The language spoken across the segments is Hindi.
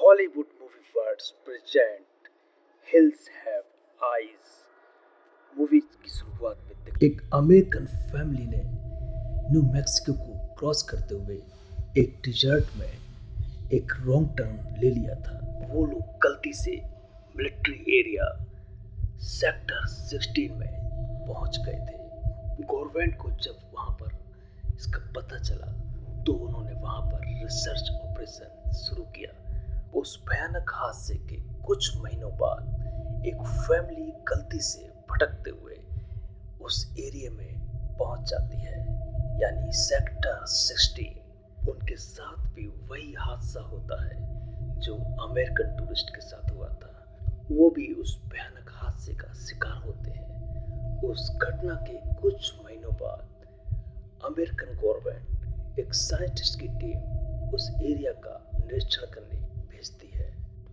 Hollywood movie words present Hills Have Eyes movie की शुरुआत में एक अमेरिकन फैमिली ने न्यू मैक्सिको को क्रॉस करते हुए एक डिजर्ट में एक रॉन्ग टर्न ले लिया था। वो लोग गलती से मिलिट्री एरिया सेक्टर 16 में पहुंच गए थे। गवर्नमेंट को जब वहां पर इसका पता चला तो उन्होंने वहां पर रिसर्च ऑपरेशन शुरू किया। उस भयानक हादसे के कुछ महीनों बाद एक फैमिली गलती से भटकते हुए उस एरिया में पहुंच जाती है, यानी सेक्टर 16। उनके साथ भी वही हादसा होता है जो अमेरिकन टूरिस्ट के साथ हुआ था। वो भी उस भयानक हादसे का शिकार होते हैं। उस घटना के कुछ महीनों बाद अमेरिकन गवर्नमेंट एक साइंटिस्ट की टीम उस एरिया का निरीक्षण करने भेजती है।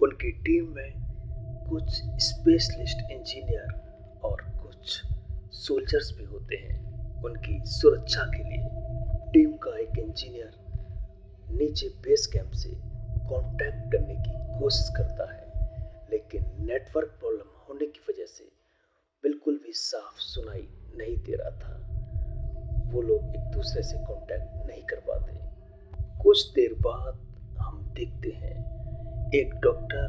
उनकी टीम में कुछ स्पेशलिस्ट इंजीनियर और कुछ सोल्जर्स भी होते हैं। उनकी सुरक्षा के लिए टीम का एक इंजीनियर नीचे बेस कैंप से कांटेक्ट करने की कोशिश करता है, लेकिन नेटवर्क प्रॉब्लम होने की वजह से बिल्कुल भी साफ सुनाई नहीं दे रहा था। वो लोग एक दूसरे से कांटेक्ट नहीं कर पाते। कुछ देर बाद हम देखते हैं एक डॉक्टर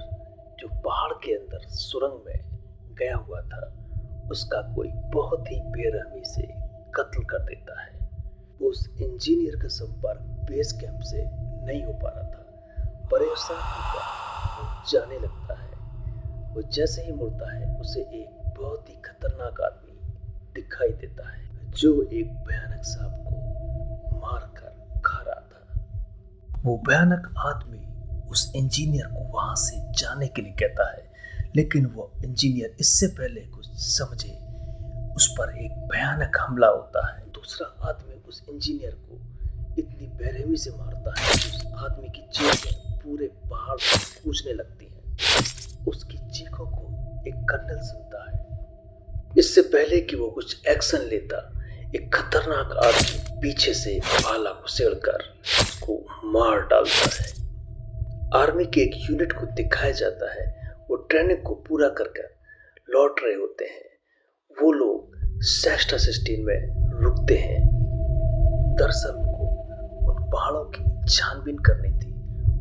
जो पहाड़ के अंदर सुरंग में गया हुआ था, उसका कोई बहुत ही बेरहमी से कत्ल कर देता है। उस इंजीनियर का संपर्क बेस कैंप से नहीं हो पा रहा था। परेशान होकर वो जाने लगता है। वो जैसे ही मुड़ता है उसे एक बहुत ही खतरनाक आदमी दिखाई देता है जो एक भयानक सांप को मार कर खा रहा था। वो भयानक आदमी उस इंजीनियर को वहां से जाने के लिए कहता है, लेकिन वो इंजीनियर इससे पहले कुछ समझे उस पर एक भयानक हमला होता है। दूसरा आदमी उस इंजीनियर को इतनी बेरहमी से मारता है कि उस आदमी की चीखें पूरे पहाड़ पर गूंजने लगती हैं। उसकी चीखों को एक कर्नल सुनता है। इससे पहले कि वो कुछ एक्शन लेता, एक खतरनाक आदमी पीछे से भाला घुसेड़कर उसको मार डालता है। आर्मी के एक यूनिट को दिखाया जाता है। वो ट्रेनिंग को पूरा करके लौट रहे होते हैं। वो लोग सेक्टर 16 में रुकते हैं। दरअसल उनको उन पहाड़ों की छानबीन करनी थी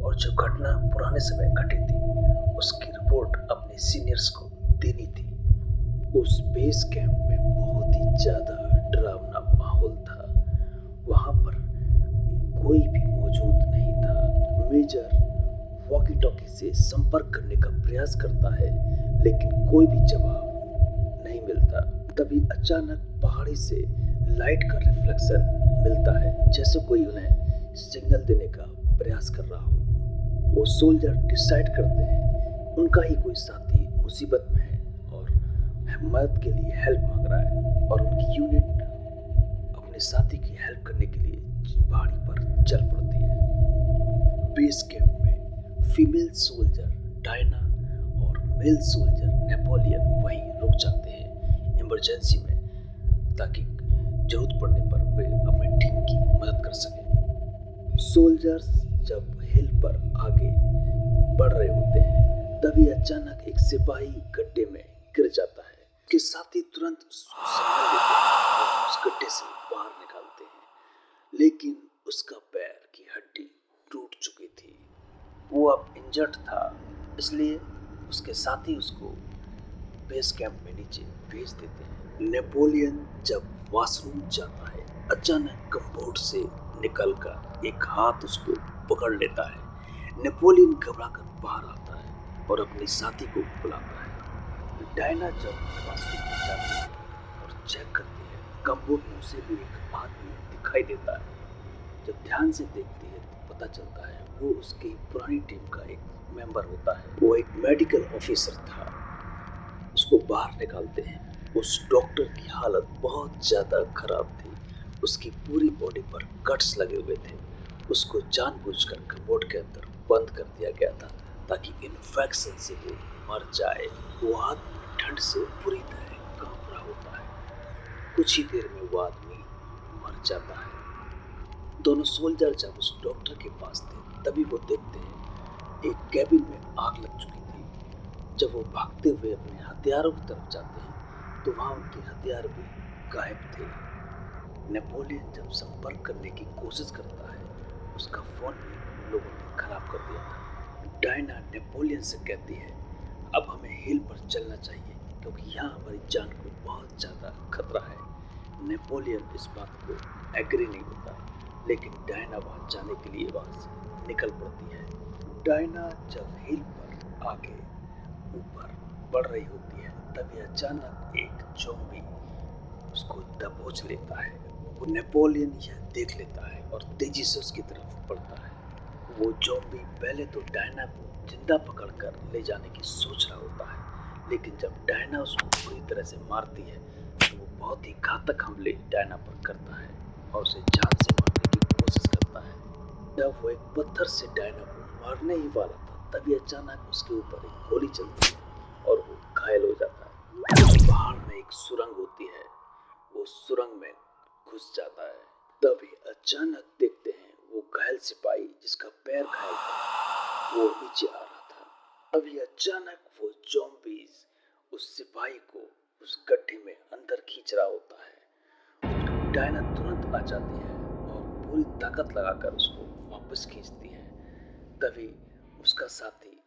और जो घटना पुराने समय घटी थी उसकी रिपोर्ट अपने सीनियर्स को देनी थी। उस बेस कैंप में बहुत ही ज्यादा डरावना माहौल था। वहां पर कोई भी मौजूद नहीं था। मेजर वॉकी टॉकी से संपर्क करने का प्रयास करता है, लेकिन कोई भी जवाब नहीं मिलता। तभी अचानक पहाड़ी से लाइट का रिफ्लेक्शन मिलता है, जैसे कोई उन्हें सिग्नल देने का प्रयास कर रहा हो। वो सोल्जर डिसाइड करते हैं उनका ही कोई साथी मुसीबत में है और मदद के लिए हेल्प मांग रहा है, और उनकी यूनिट अपने साथी की हेल्प करने के लिए पहाड़ी पर चल पड़ती है। Base camp female soldier Diana और मेल सोल्जर नेपोलियन वहीं रुक जाते हैं इमरजेंसी में, ताकि जरूरत पड़ने पर वे अपनी टीम की मदद कर सकें। सोल्जर्स जब हिल पर आगे बढ़ रहे होते हैं तभी अचानक एक सिपाही गड्ढे में गिर जाता है। उसके साथी तुरंत उसको संभाल लेते हैं और उस गड्ढे से बाहर निकालते हैं, लेकिन उसका पैर की हड्डी टूट चुकी थी। वो अब इंजर्ड था, इसलिए उसके साथी उसको बेस कैंप में नीचे भेज देते हैं। नेपोलियन जब वॉशरूम जाता है, अचानक कमबोर्ड से निकलकर एक हाथ उसको पकड़ लेता है। नेपोलियन घबराकर बाहर आता है और अपने साथी को बुलाता है। डायना जब वॉशरूम में जाती है और चेक करती है, कमबोर्ड में उसे भी एक आदमी दिखाई देता है। जब ध्यान से देखती है तो पता चलता है वो उसकी पुरानी टीम का एक मेंबर होता है। वो एक मेडिकल ऑफिसर था। उसको बाहर निकालते हैं। उस डॉक्टर की हालत बहुत ज्यादा खराब थी। उसकी पूरी बॉडी पर कट्स लगे हुए थे। उसको जानबूझकर कमोड के अंदर बंद कर दिया गया था ताकि इन्फेक्शन से वो मर जाए। वो आदमी ठंड से पूरी तरह कांप रहा होता है। कुछ ही देर में वो आदमी मर जाता है। दोनों सोल्जर जब उस डॉक्टर के पास थे तभी वो देखते हैं एक कैबिन में आग लग चुकी थी। जब वो भागते हुए अपने हथियारों की तरफ जाते हैं तो वहां उनके हथियार भी गायब थे। नेपोलियन जब संपर्क करने की कोशिश करता है, उसका फोन भी उन लोगों ने खराब कर दिया था। डायना नेपोलियन से कहती है, अब हमें हिल पर चलना चाहिए क्योंकि यहाँ हमारी जान को बहुत ज्यादा खतरा है। नेपोलियन इस बात को एग्री नहीं होता, लेकिन डायना वहां जाने के लिए वहां से निकल पड़ती है। डायना जब हिल पर आगे ऊपर बढ़ रही होती है, तभी अचानक एक ज़ॉम्बी उसको दबोच लेता है। वो नेपोलियन यह देख लेता है और तेजी से उसकी तरफ बढ़ता है। वो ज़ॉम्बी पहले तो डायना को जिंदा पकड़कर ले जाने की सोच रहा होता है, लेकिन जब डायना उसको पूरी तरह से मारती है तो वो बहुत ही घातक हमले डायना पर करता है और उसे जान से मारने की कोशिश करता है। जब वो एक पत्थर से डायना को मारने ही वाला था, तभी अचानक उसके ऊपर एक गोली चलती है और वो घायल हो जाता है। पहाड़ में एक सुरंग होती है, वो सुरंग में घुस जाता है। तभी अचानक देखते हैं वो घायल सिपाही जिसका पैर घायल था वो नीचे आ रहा था। तभी अचानक वो ज़ॉम्बीज उस सिपाही को उस गड्ढे में अंदर खींच रहा होता है। डायना तुरंत आ जाती है और पूरी ताकत लगाकर उसको वापस खींचती है। तभी उसका साथी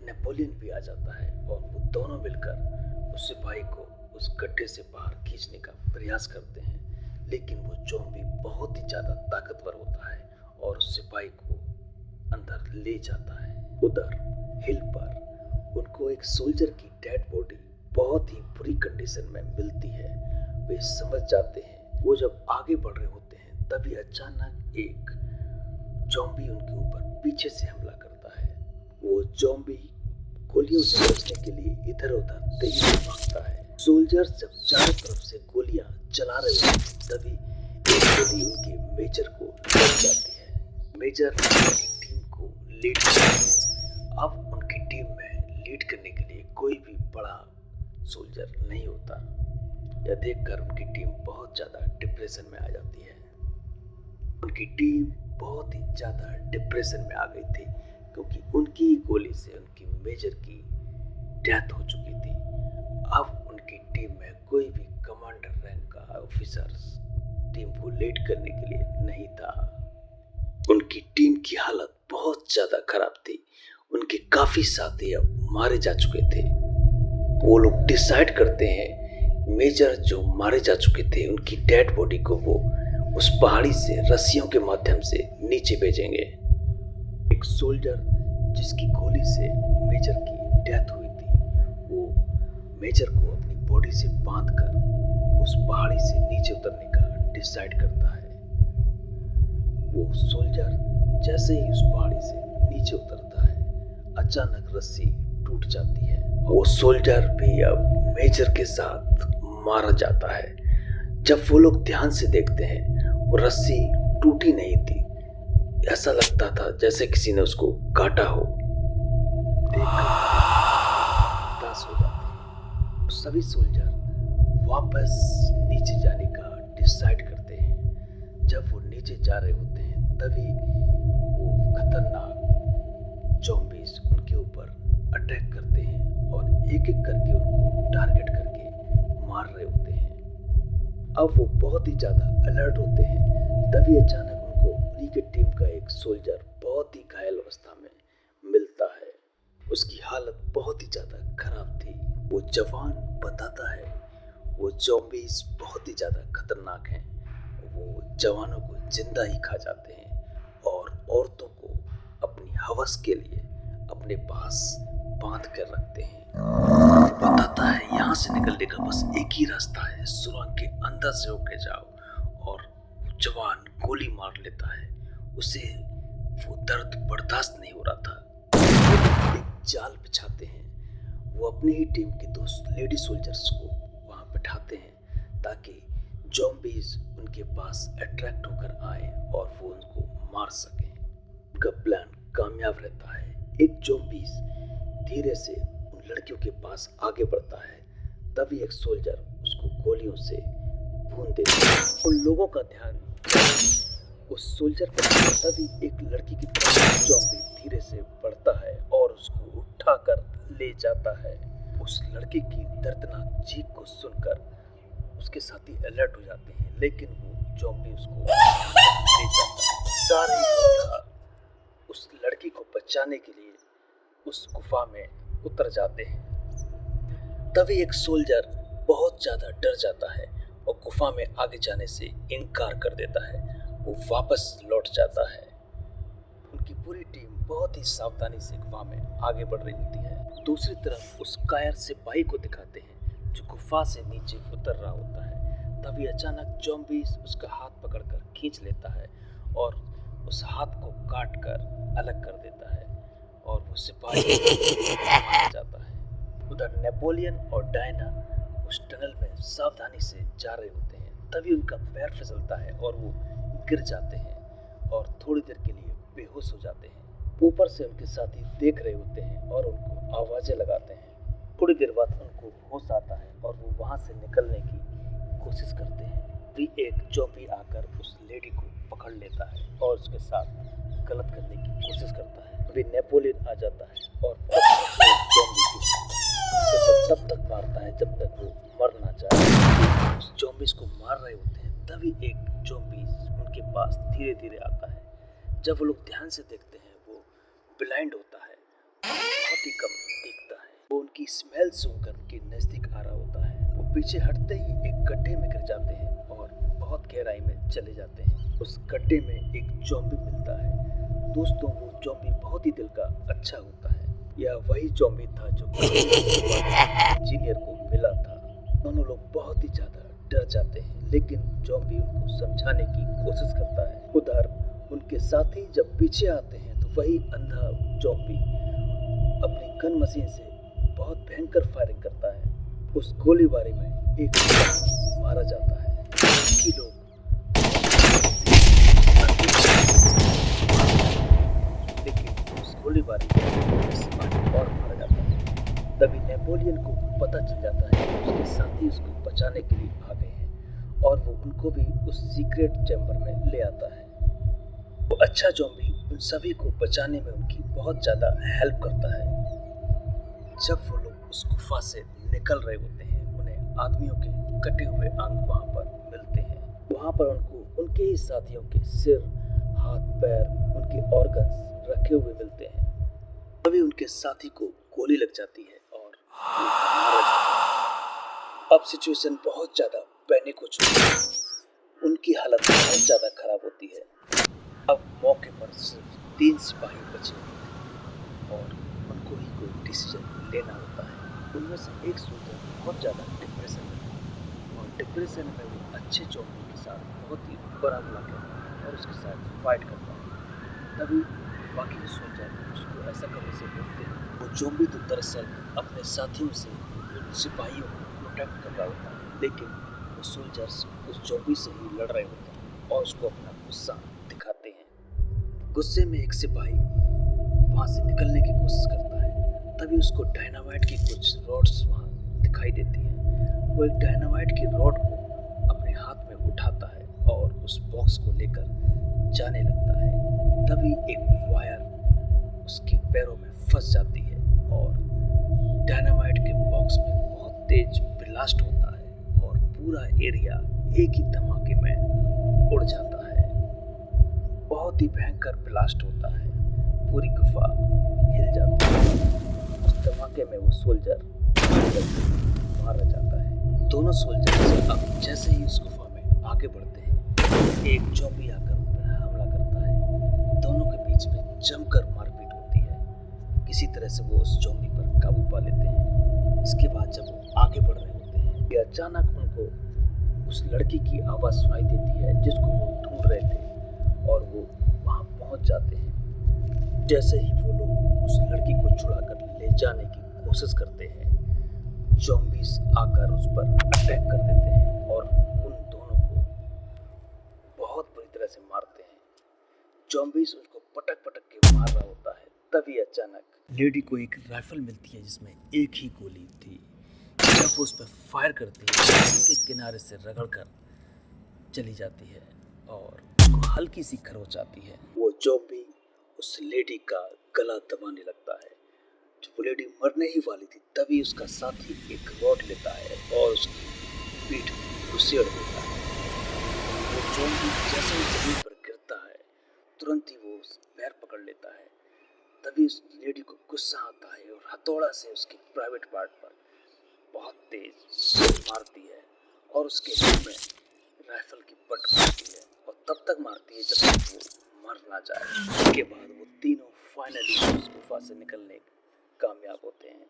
नेपोलियन भी आ जाता है और वो दोनों मिलकर उस सिपाही को उस गड्ढे से बाहर खींचने का प्रयास करते हैं, लेकिन वो ज़ॉम्बी बहुत ही ज्यादा ताकतवर होता है और उस सिपाही को अंदर ले जाता है। उधर हिल पर उनको एक सोल्जर की डेड बॉडी बहुत ही बुरी कंडीशन में मिलती है। वे समझ जाते हैं। वो जब आगे बढ़ रहे होते हैं, तभी अचानक एक ज़ॉम्बी उनके ऊपर पीछे से हमला करता है। वो ज़ॉम्बी गोलियों से बचने के लिए इधर उधर तेजी से भागता है। सोल्जर्स जब चारों तरफ से गोलियां चला रहे होते हैं, तभी एक गोली उनके मेजर को लग जाती है। मेजर उनकी टीम को लीड करते हैं। अब उनकी टीम में लीड करने के लिए कोई भी बड़ा सोल्जर नहीं होता। यह देखकर उनकी टीम बहुत ज्यादा डिप्रेशन में आ जाती है। उनकी टीम बहुत ही ज्यादा डिप्रेशन में आ गई थी क्योंकि उनकी ही गोली से उनकी मेजर की डेथ हो चुकी थी। अब उनकी टीम में कोई भी कमांडर रैंक का ऑफिसर टीम को लीड करने के लिए नहीं था। उनकी टीम की हालत बहुत ज्यादा खराब थी। उनके काफी साथी अब मारे जा चुके थे। वो लोग डिसाइड करते हैं मेजर जो मारे जा चुके थे उनकी डेड बॉडी को वो उस पहाड़ी से रस्सियों के माध्यम से नीचे भेजेंगे। एक सोल्जर जिसकी गोली से मेजर की डेथ हुई थी, वो मेजर को अपनी बॉडी से बांधकर उस पहाड़ी से नीचे उतरने का डिसाइड करता है। वो सोल्जर जैसे ही उस पहाड़ी से नीचे उतरता है, अचानक रस्सी टूट जाती है। वो सोल्जर भी अब मेजर के साथ मारा जाता है। जब वो लोग ध्यान से देखते हैं, वो रस्सी टूटी नहीं थी। ऐसा लगता था जैसे किसी ने उसको काटा हो। उदास हो जाते हैं। सभी सोल्जर वापस नीचे जाने का डिसाइड करते हैं। जब वो नीचे जा रहे होते हैं, तभी वो खतरनाक ज़ॉम्बीज उनके ऊपर अटैक करते हैं और एक एक करके उनको टारगेट करके मार रहे होते हैं। अब वो बहुत ही ज्यादा अलर्ट होते हैं। तभी अचानक उनको उन्हीं के टीम का एक सोल्जर बहुत ही घायल अवस्था में मिलता है। उसकी हालत बहुत ही ज्यादा खराब थी। वो जवान बताता है वो ज़ॉम्बीज बहुत ही ज्यादा खतरनाक हैं। वो जवानों को जिंदा ही खा जाते हैं और औरतों को अपनी हवस के लिए अपने पास बांध कर रखते हैं। बताता है यहाँ से निकलने का बस एक ही रास्ता है, सुरंग के अंदर से होके जाओ। और जवान गोली मार लेता है। उसे वो दर्द बर्दाश्त नहीं हो रहा था। एक जाल बिछाते हैं। वो अपनी ही टीम के 2 लेडी सोल्जर्स को वहां बिठाते हैं ताकि ज़ॉम्बीज उनके पास अट्रैक्ट होकर आए और वो उनको मार सकें। उनका प्लान कामयाब रहता है। एक ज़ॉम्बीज धीरे से उन लड़कियों के पास आगे बढ़ता है। तभी एक सोल्जर उसको गोलियों से भून देता है। उन लोगों का ध्यान उस सोल्जर पर था। तभी एक लड़की की ज़ॉम्बी धीरे से बढ़ता है और उसको उठाकर ले जाता है। उस लड़के की दर्दनाक चीख को सुनकर उसके साथी अलर्ट हो जाते हैं, लेकिन वो ज़ॉम्बी उसको ले जाता है। सारे योद्धा उस लड़की को बचाने के लिए उस गुफा में उतर जाते हैं। तभी एक सोल्जर बहुत ज्यादा डर जाता है और गुफा में आगे जाने से इनकार कर देता है। वो वापस लौट जाता है। उनकी पूरी टीम बहुत ही सावधानी से गुफा में आगे बढ़ रही होती है। दूसरी तरफ उस कायर सिपाही को दिखाते हैं जो गुफा से नीचे उतर रहा होता है। तभी अचानक ज़ॉम्बी उसका हाथ पकड़कर खींच लेता है और उस हाथ को काट कर अलग कर देता है और वो सिपाही मारा जाता है। उधर नेपोलियन और डायना उस टनल में सावधानी से जा रहे होते हैं। तभी उनका पैर फिसलता है और वो गिर जाते हैं और थोड़ी देर के लिए बेहोश हो जाते हैं। ऊपर से उनके साथी देख रहे होते हैं और उनको आवाजें लगाते हैं। थोड़ी देर बाद उनको होश आता है और वो वहां से निकलने की कोशिश करते हैं। भी एक ज़ॉम्बी आकर उस लेडी को पकड़ लेता है और उसके साथ गलत करने की कोशिश करता है। अभी नेपोलियन आ जाता है और ज़ॉम्बी को तब तक मारता है जब तक वो मर ना जाए। उस ज़ॉम्बीज को मार रहे होते हैं। तभी एक ज़ॉम्बी उनके पास धीरे धीरे आता है। जब वो लोग ध्यान से देखते हैं वो ब्लाइंड होता है, बहुत ही कम दिखता है। वो उनकी स्मेल सुनकर उनके नजदीक आ रहा होता है। वो पीछे हटते ही एक गड्ढे में गिर जाते हैं और बहुत गहराई में चले जाते हैं। उस गड्ढे में एक ज़ॉम्बी मिलता है। दोस्तों, वो ज़ॉम्बी बहुत ही दिल का अच्छा होता है। यह वही ज़ॉम्बी था जो इंजीनियर को मिला था। दोनों लोग बहुत ही ज्यादा डर जाते हैं, लेकिन ज़ॉम्बी उनको समझाने की कोशिश करता है। उधर उनके साथी जब पीछे आते हैं तो वही अंधा ज़ॉम्बी अपनी गन मशीन से बहुत भयंकर फायरिंग करता है। उस गोलीबारी में एक मारा जाता है। बाकी लोग लेकिन उस गोलीबारी में और मारा जाता है। तभी नेपोलियन को पता चल जाता है कि उसके साथी उसको बचाने के लिए आ गए हैं और वो उनको भी उस सीक्रेट चैम्बर में ले आता है। वो अच्छा ज़ॉम्बी उन सभी को बचाने में उनकी बहुत ज़्यादा हेल्प करता है। जब वो लोग उस गुफा से निकल रहे होते हैं, उन्हें आदमियों के कटे हुए अंग वहाँ पर मिलते हैं। वहाँ पर उनको उनके ही साथियों के सिर, हाथ, पैर, उनके ऑर्गन्स रखे हुए मिलते हैं। तभी उनके साथी को गोली लग जाती है और मारा जाता है। अब सिचुएशन बहुत ज़्यादा पैनिक हो चुकी है। उनकी हालत बहुत ज़्यादा खराब होती है। अब मौके पर सिर्फ 3 सिपाही बचे हुए थे और उनको ही कोई डिसीजन लेना होता है। उनमें से एक सोल्जर बहुत ज़्यादा डिप्रेशन में था और डिप्रेशन में वो अच्छे ज़ॉम्बी के साथ बहुत ही बुरा भला करता है और उसके साथ फाइट करता है। तभी बाकी सोल्जर उसको ऐसा करने से रोकते हैं। वो ज़ॉम्बी तो दरअसल अपने साथियों से उन सिपाहियों को प्रोटेक्ट कर रहा होता है, लेकिन वो सोल्जर्स उस ज़ॉम्बी से ही लड़ रहे होते हैं और उसको अपना गुस्सा दिखाते हैं। गुस्से में एक सिपाही वहाँ से निकलने की कोशिश करता है। तभी उसको डायनामाइट की कुछ रॉड्स वहाँ दिखाई देती हैं। वो एक डायनामाइट की रॉड को अपने हाथ में उठाता है और उस बॉक्स को लेकर जाने लगता है। तभी एक वायर उसके पैरों में फंस जाती है और डायनामाइट के बॉक्स में बहुत तेज ब्लास्ट होता है और पूरा एरिया एक ही धमाके में उड़ जाता है। बहुत ही भयंकर ब्लास्ट होता है। पूरी गुफा हिल जाती है। उस धमाके में वो सोल्जर मारा जाता है। दोनों सोल्जर अब जैसे ही उस गुफा में आगे बढ़ते हैं, एक ज़ॉम्बी आकर उन पर हमला करता है। दोनों के बीच में जमकर मारपीट होती है। किसी तरह से वो उस ज़ॉम्बी पर काबू पा लेते हैं। इसके बाद जब वो आगे बढ़ रहे होते हैं कि अचानक उनको उस लड़की की आवाज़ सुनाई देती है जिसको वो ढूंढ रहे थे और वो वहाँ पहुँच जाते हैं। जैसे ही वो लोग उस लड़की को छुड़ाकर ले जाने की कोशिश करते हैं, ज़ॉम्बीज आकर उस पर अटैक कर देते हैं और उन दोनों को बहुत बुरी तरह से मारते हैं। ज़ॉम्बीज उनको पटक पटक के मार रहा होता है। तभी अचानक लेडी को एक राइफल मिलती है जिसमें एक ही गोली थी। जब वो उस पर फायर करती है, उसके किनारे से रगड़कर चली जाती है और उसको हल्की सी खरोंच आती है। वो ज़ॉम्बी उस लेडी का गला दबाने लगता है। जब वो लेडी मरने ही वाली थी तभी उसका साथी एक रॉड लेता है और उसकी पीठ में घुसेड़ देता है। वो जोम्बी जैसे ही जमीन पर गिरता है तुरंत ही वो उस पैर पकड़ लेता है। तभी उस लेडी को गुस्सा आता है और हथौड़ा से उसके प्राइवेट पार्ट पर बहुत तेज मारती है और उसके मुंह में राइफल की बट मारती है और तब तक मारती है जब तक वो मर ना जाए। इसके बाद वो तीनों फाइनली उस गुफा से निकलने कामयाब होते हैं।